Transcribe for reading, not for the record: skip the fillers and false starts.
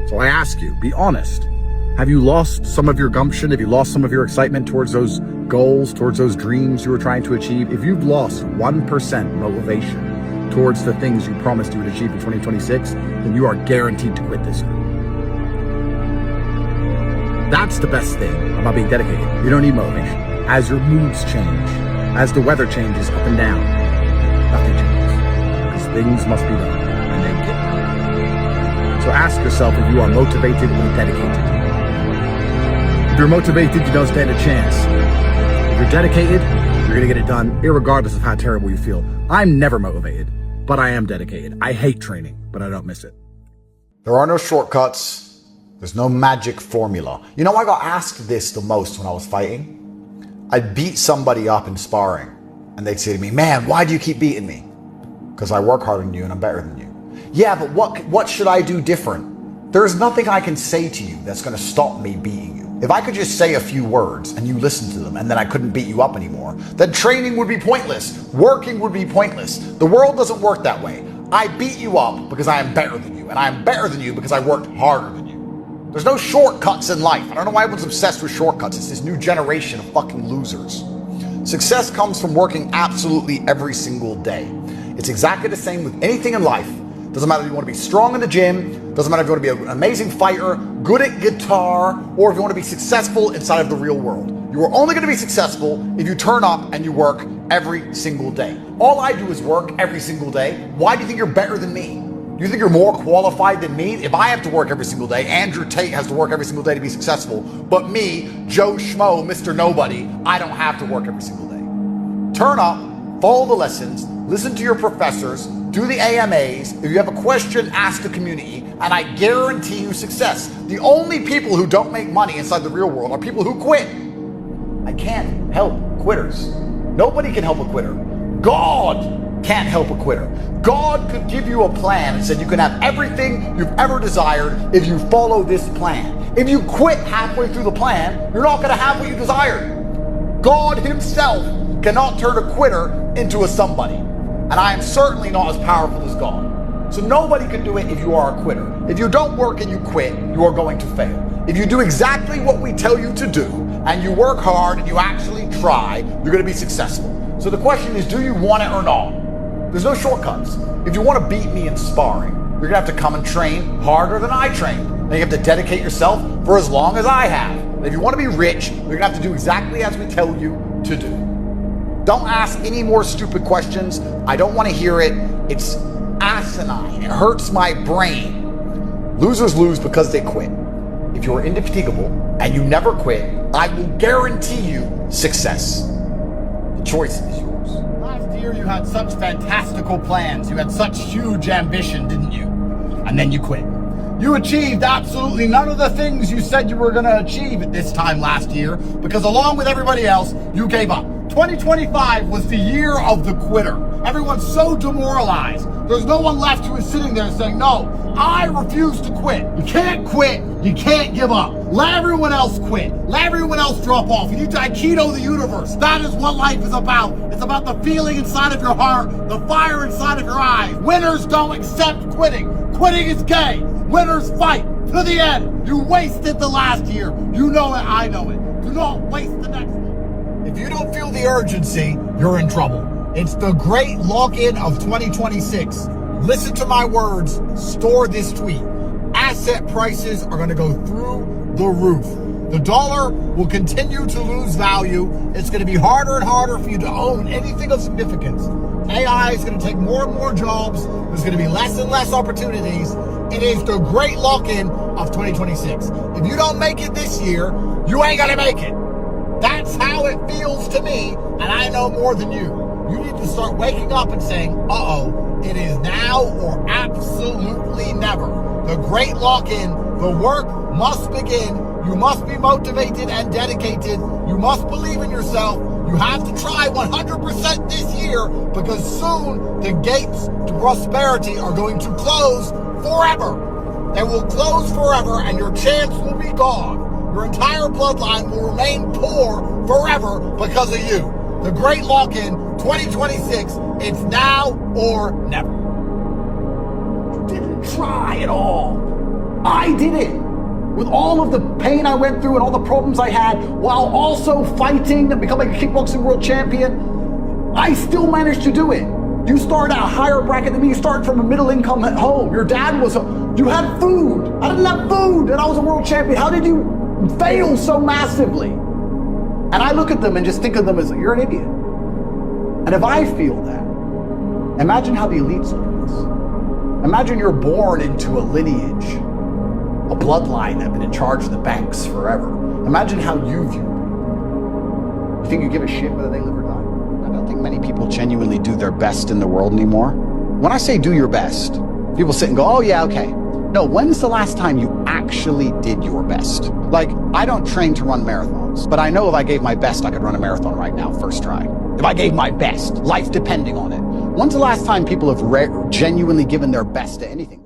So I ask you, be honest. Have you lost some of your gumption? Have you lost some of your excitement towards those goals, towards those dreams you were trying to achieve? If you've lost 1% motivation towards the things you promised you would achieve in 2026, then you are guaranteed to quit this year. That's the best thing about being dedicated. You don't need motivation. As your moods change, as the weather changes up and down, nothing changes. Because things must be done, and they get done. So ask yourself if you are motivated and dedicated. If you're motivated, you don't stand a chance. If you're dedicated, you're gonna get it done, irregardless of how terrible you feel. I'm never motivated, but I am dedicated. I hate training, but I don't miss it. There are no shortcuts. There's no magic formula. You know, I got asked this the most when I was fighting. I'd beat somebody up in sparring, and they'd say to me, man, why do you keep beating me? Because I work harder than you and I'm better than you. Yeah, but what should I do different? There's nothing I can say to you that's going to stop me beating you. If I could just say a few words and you listen to them and then I couldn't beat you up anymore, then training would be pointless. Working would be pointless. The world doesn't work that way. I beat you up because I am better than you, and I am better than you because I worked harder than you. There's no shortcuts in life. I don't know why everyone's obsessed with shortcuts. It's this new generation of fucking losers. Success comes from working absolutely every single day. It's exactly the same with anything in life. Doesn't matter if you want to be strong in the gym, doesn't matter if you want to be an amazing fighter, good at guitar, or if you want to be successful inside of the real world. You are only going to be successful if you turn up and you work every single day. All I do is work every single day. Why do you think you're better than me? You think you're more qualified than me? If I have to work every single day, Andrew Tate has to work every single day to be successful, but me, Joe Schmo, Mr. Nobody, I don't have to work every single day. Turn up, follow the lessons, listen to your professors, do the AMAs. If you have a question, ask the community, and I guarantee you success. The only people who don't make money inside the real world are people who quit. I can't help quitters. Nobody can help a quitter. God can't help a quitter. God could give you a plan and said you can have everything you've ever desired if you follow this plan. If you quit halfway through the plan, you're not going to have what you desired. God himself cannot turn a quitter into a somebody. And I am certainly not as powerful as God. So nobody can do it if you are a quitter. If you don't work and you quit, you are going to fail. If you do exactly what we tell you to do, and you work hard and you actually try, you're going to be successful. So the question is, do you want it or not? There's no shortcuts. If you want to beat me in sparring, you're going to have to come and train harder than I trained. Then you have to dedicate yourself for as long as I have. And if you want to be rich, you're going to have to do exactly as we tell you to do. Don't ask any more stupid questions. I don't want to hear it. It's asinine. It hurts my brain. Losers lose because they quit. If you are indefatigable and you never quit, I will guarantee you success. The choice is yours. Last year you had such fantastical plans. You had such huge ambition, didn't you? And then you quit. You achieved absolutely none of the things you said you were going to achieve at this time last year because along with everybody else, you gave up. 2025 was the year of the quitter. Everyone's so demoralized. There's no one left who is sitting there saying, no, I refuse to quit. You can't quit. You can't give up. Let everyone else quit. Let everyone else drop off. You need to Aikido the universe. That is what life is about. It's about the feeling inside of your heart, the fire inside of your eyes. Winners don't accept quitting. Quitting is gay. Winners fight to the end. You wasted the last year. You know it. I know it. Do not waste the next one. If you don't feel the urgency, you're in trouble. It's the great lock-in of 2026. Listen to my words. Store this tweet. Asset prices are going to go through the roof. The dollar will continue to lose value. It's going to be harder and harder for you to own anything of significance. AI is going to take more and more jobs. There's going to be less and less opportunities. It is the great lock-in of 2026. If you don't make it this year, you ain't going to make it. That's how it feels to me, and I know more than you. You need to start waking up and saying, uh-oh, it is now or absolutely never. The great lock-in, the work must begin. You must be motivated and dedicated. You must believe in yourself. You have to try 100% this year because soon the gates to prosperity are going to close forever. They will close forever and your chance will be gone. Your entire bloodline will remain poor forever because of you. The great lock-in 2026, it's now or never. You didn't try at all. I did it with all of the pain I went through and all the problems I had, while also fighting and becoming a kickboxing world champion. I still managed to do it. You started at a higher bracket than me. You started from a middle income home. Your dad was you had food. I didn't have food and I was a world champion. How did you fail so massively? And I look at them and just think of them as, you're an idiot. And if I feel that, imagine how the elites look at this. Imagine you're born into a lineage, a bloodline that have been in charge of the banks forever. Imagine how you view it. You think you give a shit whether they live or die? I don't think many people genuinely do their best in the world anymore. When I say do your best, people sit and go, oh yeah, okay. No, when's the last time you actually did your best? Like, I don't train to run marathons, but I know if I gave my best, I could run a marathon right now, first try. If I gave my best, life depending on it. When's the last time people have genuinely given their best to anything?